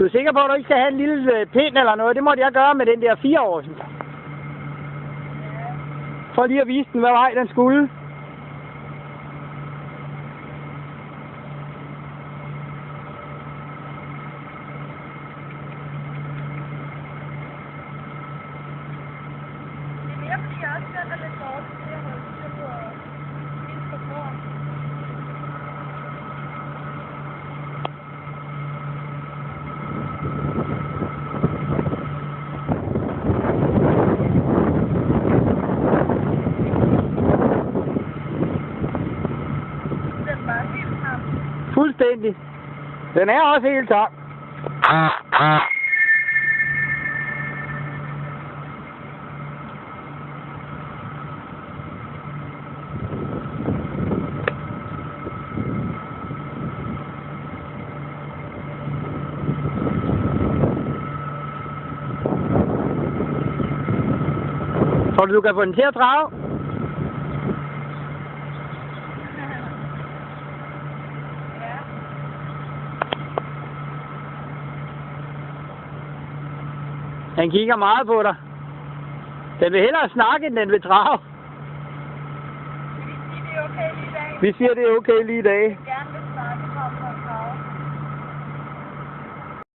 Du er sikker på, at du ikke skal have en lille pind eller noget? Det måtte jeg gøre med den der 4-årsen. For lige at vise den, hvad vej den skulle. Det er mere fordi jeg også selv er lidt dårlig til at holde styr på ind på foran. Den var helt tam. Fuldstændig. Den er også helt tom. Tror du kan få den til at drage? Ja. Den kigger meget på dig. Den vil hellere snakke, end den vil drage. Vil I sige, det er okay lige i dag? Vi siger, det er okay lige i dag. Ja.